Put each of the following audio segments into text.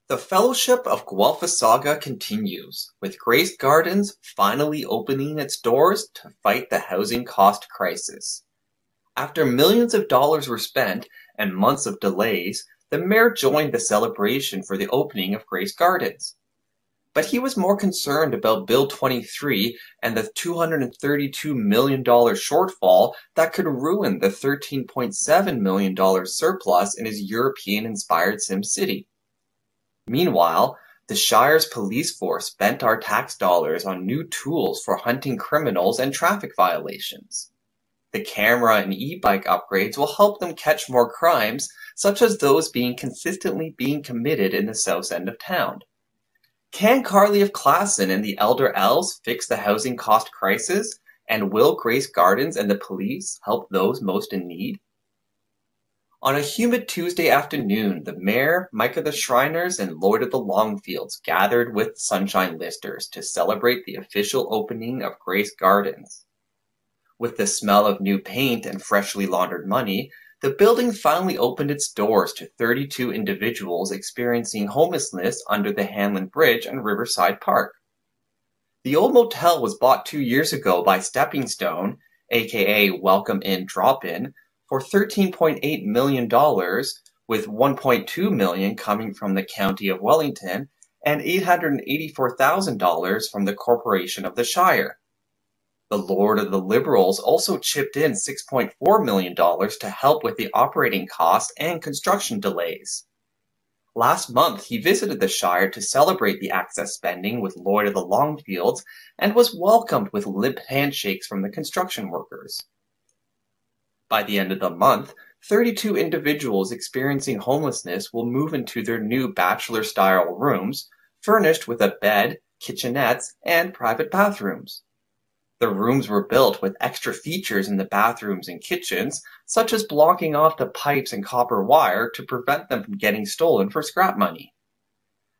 The Fellowship of Guelphissauga continues, with Grace Gardens finally opening its doors to fight the housing cost crisis. After millions of dollars were spent and months of delays, the mayor joined the celebration for the opening of Grace Gardens. But he was more concerned about Bill 23 and the $232 million shortfall that could ruin the $13.7 million surplus in his European Inspired SimCity. Meanwhile, the Shire's police force spent our tax dollars on new tools for hunting criminals and traffic violations. The camera and e-bike upgrades will help them catch more crimes, such as those consistently being committed in the south end of town. Can Carly of Klassen and the elder Elves fix the housing cost crisis? And will Grace Gardens and the police help those most in need? On a humid Tuesday afternoon, the mayor, Micah the Shriners, and Lloyd of the Longfields gathered with sunshine listers to celebrate the official opening of Grace Gardens. With the smell of new paint and freshly laundered money, the building finally opened its doors to 32 individuals experiencing homelessness under the Hanlon Bridge and Riverside Park. The old motel was bought 2 years ago by Stepping Stone, aka Welcome In Drop In, for $13.8 million, with $1.2 million coming from the County of Wellington and $884,000 from the Corporation of the Shire. The Lord of the Liberals also chipped in $6.4 million to help with the operating costs and construction delays. Last month, he visited the Shire to celebrate the access spending with Lloyd of the Longfields and was welcomed with limp handshakes from the construction workers. By the end of the month, 32 individuals experiencing homelessness will move into their new bachelor-style rooms, furnished with a bed, kitchenettes, and private bathrooms. The rooms were built with extra features in the bathrooms and kitchens, such as blocking off the pipes and copper wire to prevent them from getting stolen for scrap money.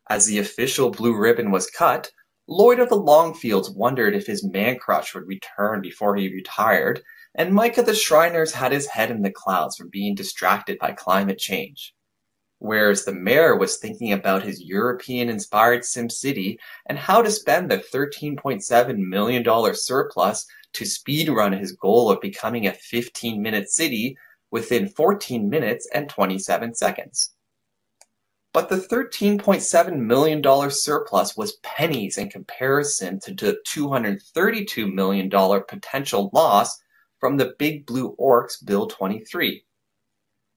As the official blue ribbon was cut, Lloyd of the Longfields wondered if his man-crush would return before he retired, and Micah the Shriners had his head in the clouds from being distracted by climate change. Whereas the mayor was thinking about his European-inspired SimCity and how to spend the $13.7 million surplus to speedrun his goal of becoming a 15-minute city within 14 minutes and 27 seconds. But the $13.7 million surplus was pennies in comparison to the $232 million potential loss from the Big Blue Orcs Bill 23.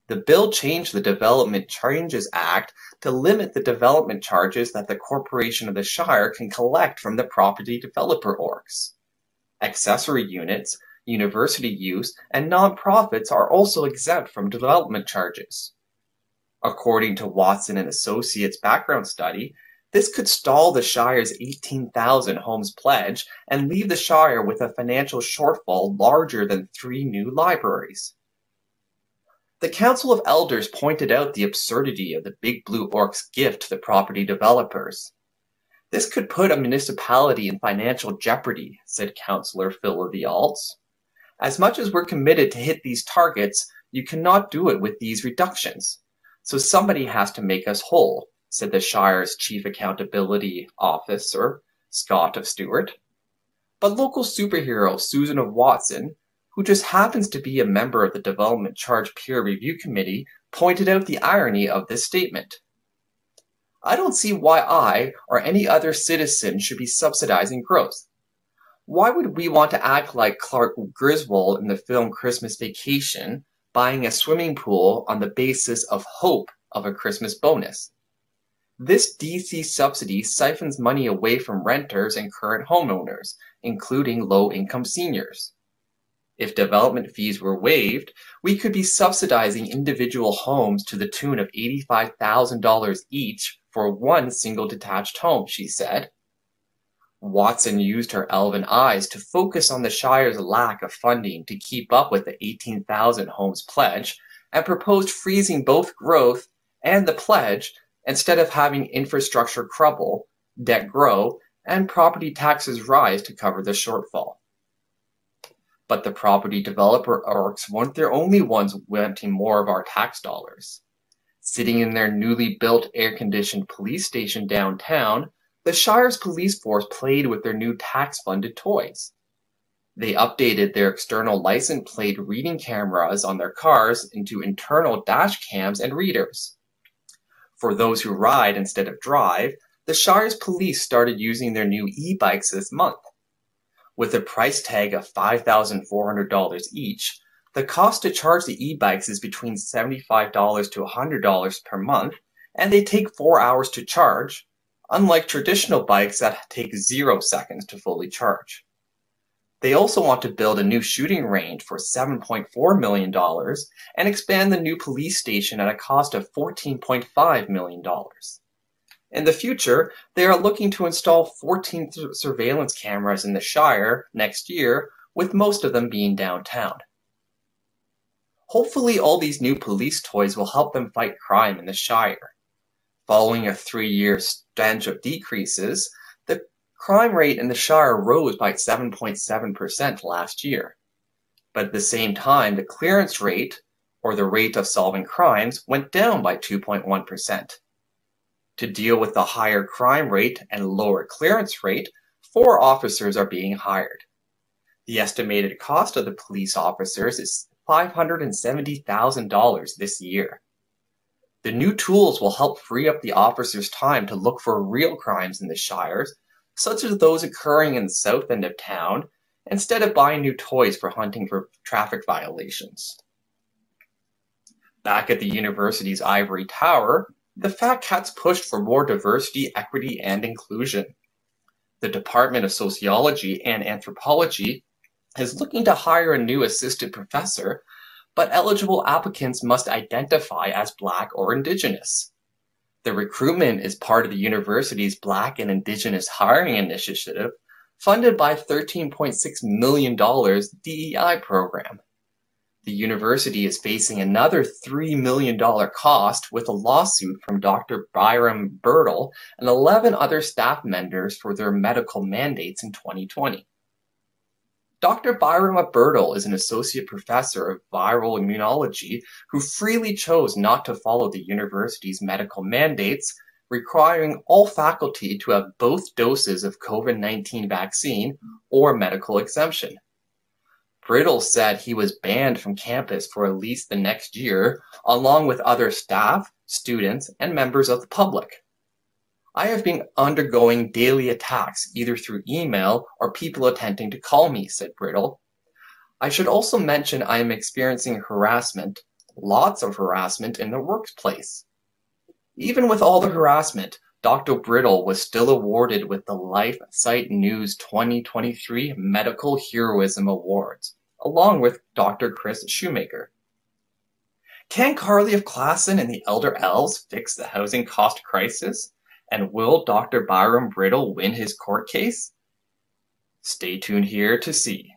The bill changed the Development Changes Act to limit the development charges that the Corporation of the Shire can collect from the property developer orcs. Accessory units, university use, and non-profits are also exempt from development charges. According to Watson and Associates' background study, this could stall the Shire's 18,000 homes pledge and leave the Shire with a financial shortfall larger than 3 new libraries. The Council of Elders pointed out the absurdity of the Big Blue Orcs' gift to the property developers. This could put a municipality in financial jeopardy, said Councillor Phil of the Alts. As much as we're committed to hit these targets, you cannot do it with these reductions. So somebody has to make us whole, said the Shire's Chief Accountability Officer, Scott of Stewart. But local superhero Susan of Watson, who just happens to be a member of the Development Charge Peer Review Committee, pointed out the irony of this statement. I don't see why I or any other citizen should be subsidizing growth. Why would we want to act like Clark Griswold in the film Christmas Vacation, buying a swimming pool on the basis of hope of a Christmas bonus? This DC subsidy siphons money away from renters and current homeowners, including low-income seniors. If development fees were waived, we could be subsidizing individual homes to the tune of $85,000 each for one single detached home, she said. Watson used her elven eyes to focus on the Shire's lack of funding to keep up with the 18,000 homes pledge and proposed freezing both growth and the pledge instead of having infrastructure crumble, debt grow, and property taxes rise to cover the shortfall. But the property developer orcs weren't the only ones wanting more of our tax dollars. Sitting in their newly built air-conditioned police station downtown, the Shire's police force played with their new tax-funded toys. They updated their external license plate reading cameras on their cars into internal dash cams and readers. For those who ride instead of drive, the Shire's police started using their new e-bikes this month. With a price tag of $5,400 each, the cost to charge the e-bikes is between $75 to $100 per month, and they take 4 hours to charge, unlike traditional bikes that take 0 seconds to fully charge. They also want to build a new shooting range for $7.4 million and expand the new police station at a cost of $14.5 million. In the future, they are looking to install 14 surveillance cameras in the Shire next year, with most of them being downtown. Hopefully all these new police toys will help them fight crime in the Shire. Following a 3-year stretch of decreases, the crime rate in the Shire rose by 7.7% last year. But at the same time, the clearance rate, or the rate of solving crimes, went down by 2.1%. To deal with the higher crime rate and lower clearance rate, 4 officers are being hired. The estimated cost of the police officers is $570,000 this year. The new tools will help free up the officers' time to look for real crimes in the Shires, such as those occurring in the south end of town, instead of buying new toys for hunting for traffic violations. Back at the university's ivory tower, the Fat Cats pushed for more diversity, equity, and inclusion. The Department of Sociology and Anthropology is looking to hire a new assistant professor, but eligible applicants must identify as Black or Indigenous. The recruitment is part of the university's Black and Indigenous Hiring Initiative, funded by $13.6 million DEI program. The university is facing another $3 million cost with a lawsuit from Dr. Byram Bridle and 11 other staff members for their medical mandates in 2020. Dr. Byram Bridle is an associate professor of viral immunology who freely chose not to follow the university's medical mandates, requiring all faculty to have both doses of COVID-19 vaccine or medical exemption. Bridle said he was banned from campus for at least the next year, along with other staff, students, and members of the public. I have been undergoing daily attacks either through email or people attempting to call me, said Bridle. I should also mention I am experiencing harassment, lots of harassment in the workplace. Even with all the harassment, Dr. Bridle was still awarded with the LifeSite News 2023 Medical Heroism Awards, along with Dr. Chris Shoemaker. Can Carly of Klassen and the Elder Elves fix the housing cost crisis? And will Dr. Byram Bridle win his court case? Stay tuned here to see.